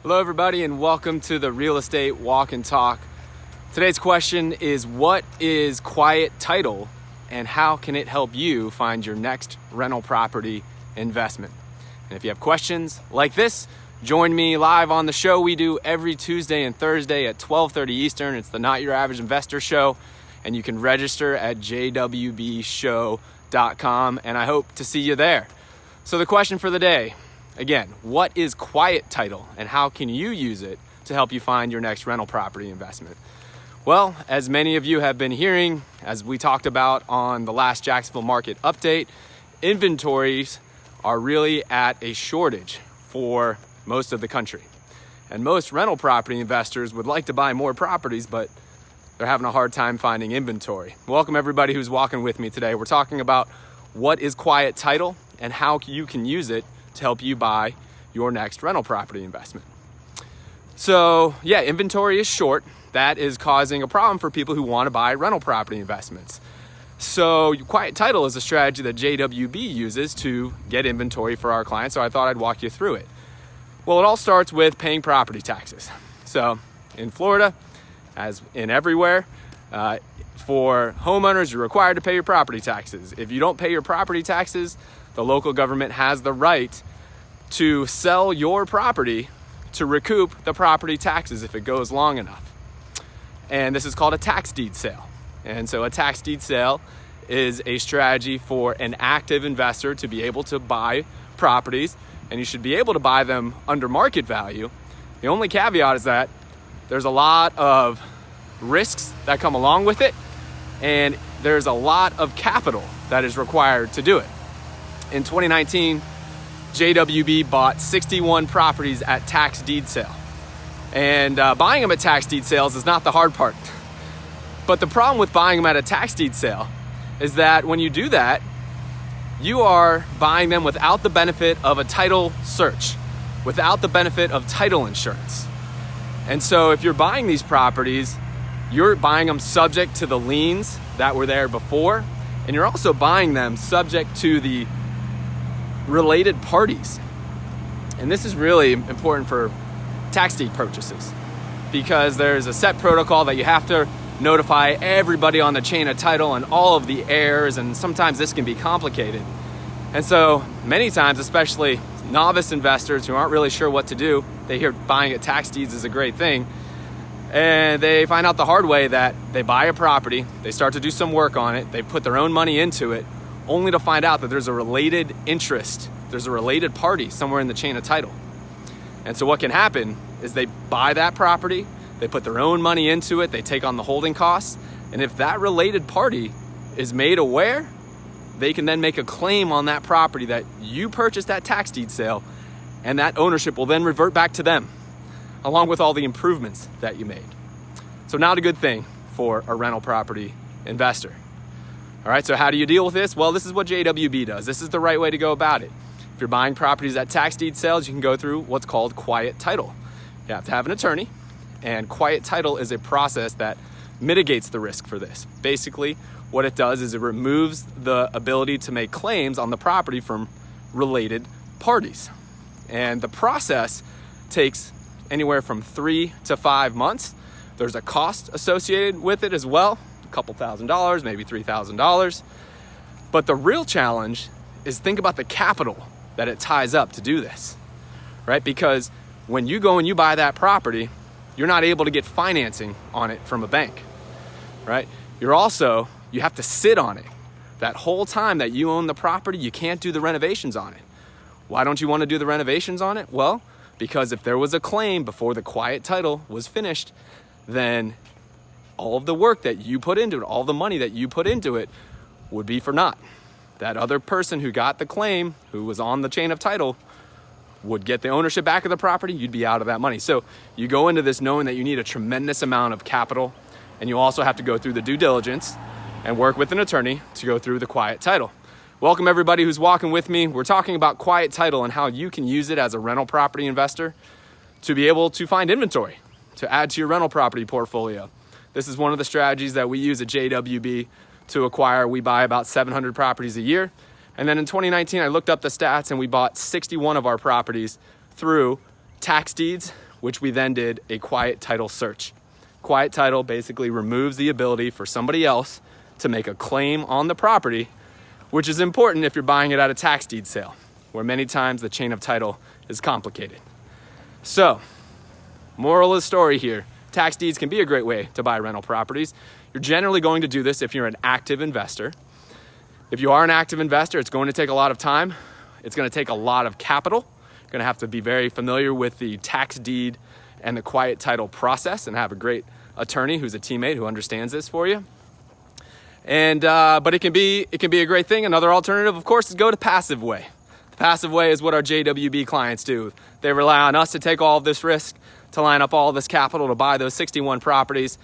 Hello everybody and welcome to the Real Estate Walk and Talk. Today's question is, what is quiet title and how can it help you find your next rental property investment? And if you have questions like this, join me live on the show we do every Tuesday and Thursday at 12:30 Eastern. It's the Not Your Average Investor Show, and you can register at jwbshow.com, and I hope to see you there. So the question for the day, again, what is quiet title and how can you use it to help you find your next rental property investment? Well, as many of you have been hearing, as we talked about on the last Jacksonville market update, inventories are really at a shortage for most of the country. And most rental property investors would like to buy more properties, but they're having a hard time finding inventory. Welcome everybody who's walking with me today. We're talking about what is quiet title and how you can use it to help you buy your next rental property investment. So yeah, inventory is short. That is causing a problem for people who want to buy rental property investments. So quiet title is a strategy that JWB uses to get inventory for our clients. So I thought I'd walk you through it. Well, it all starts with paying property taxes. So in Florida, as in everywhere, for homeowners, you're required to pay your property taxes. If you don't pay your property taxes, the local government has the right to sell your property to recoup the property taxes if it goes long enough. And this is called a tax deed sale. And so a tax deed sale is a strategy for an active investor to be able to buy properties, and you should be able to buy them under market value. The only caveat is that there's a lot of risks that come along with it, and there's a lot of capital that is required to do it. In 2019, JWB bought 61 properties at tax deed sale. And buying them at tax deed sales is not the hard part. But the problem with buying them at a tax deed sale is that when you do that, you are buying them without the benefit of a title search, without the benefit of title insurance. And so if you're buying these properties, you're buying them subject to the liens that were there before, and you're also buying them subject to the related parties. And this is really important for tax deed purchases because there's a set protocol that you have to notify everybody on the chain of title and all of the heirs, and sometimes this can be complicated. And so many times, especially novice investors who aren't really sure what to do, they hear buying at tax deeds is a great thing, and they find out the hard way that they buy a property, they start to do some work on it, they put their own money into it, only to find out that there's a related interest, there's a related party somewhere in the chain of title. And so what can happen is they buy that property, they put their own money into it, they take on the holding costs, and if that related party is made aware, they can then make a claim on that property that you purchased at tax deed sale, and that ownership will then revert back to them, along with all the improvements that you made. So not a good thing for a rental property investor. All right, so how do you deal with this? Well, this is what JWB does. This is the right way to go about it. If you're buying properties at tax deed sales, you can go through what's called quiet title. You have to have an attorney, and quiet title is a process that mitigates the risk for this. Basically, what it does is it removes the ability to make claims on the property from related parties. And the process takes anywhere from 3 to 5 months. There's a cost associated with it as well, a couple $1,000s, maybe $3,000. But the real challenge is think about the capital that it ties up to do this, right? Because when you go and you buy that property, you're not able to get financing on it from a bank, right? You have to sit on it. That whole time that you own the property, you can't do the renovations on it. Why don't you want to do the renovations on it? Well, because if there was a claim before the quiet title was finished, then all of the work that you put into it, all the money that you put into it would be for naught. That other person who got the claim, who was on the chain of title, would get the ownership back of the property, you'd be out of that money. So you go into this knowing that you need a tremendous amount of capital, and you also have to go through the due diligence and work with an attorney to go through the quiet title. Welcome everybody who's walking with me. We're talking about quiet title and how you can use it as a rental property investor to be able to find inventory, to add to your rental property portfolio. This is one of the strategies that we use at JWB to acquire. We buy about 700 properties a year. And then in 2019, I looked up the stats and we bought 61 of our properties through tax deeds which we then did a quiet title search. Quiet title basically removes the ability for somebody else to make a claim on the property, which is important if you're buying it at a tax deed sale, where many times the chain of title is complicated. So, moral of the story here, tax deeds can be a great way to buy rental properties. You're generally going to do this if you're an active investor. If you are an active investor, it's going to take a lot of time. It's going to take a lot of capital. You're going to have to be very familiar with the tax deed and the quiet title process and have a great attorney who's a teammate who understands this for you. And but it can be a great thing. Another alternative, of course, is go to passive way. The passive way is what our JWB clients do. They rely on us to take all of this risk, to line up all of this capital to buy those 61 properties.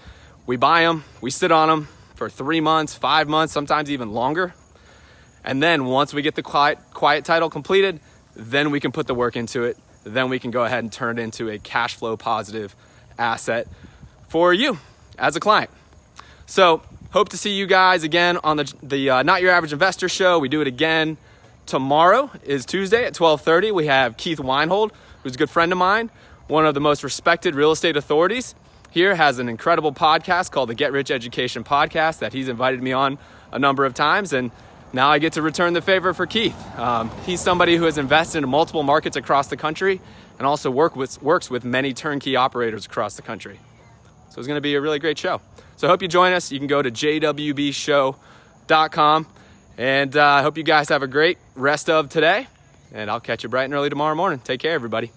We buy them, we sit on them for 3 months, 5 months, sometimes even longer. And then once we get the quiet title completed, then we can put the work into it. Then we can go ahead and turn it into a cash flow positive asset for you as a client. So hope to see you guys again on the Not Your Average Investor show. We do it again tomorrow is Tuesday at 12:30. We have Keith Weinhold, who's a good friend of mine, one of the most respected real estate authorities here, has an incredible podcast called the Get Rich Education Podcast that he's invited me on a number of times. And now I get to return the favor for Keith. He's somebody who has invested in multiple markets across the country and also works with many turnkey operators across the country. So it's going to be a really great show. So I hope you join us. You can go to jwbshow.com. And I hope you guys have a great rest of today. And I'll catch you bright and early tomorrow morning. Take care, everybody.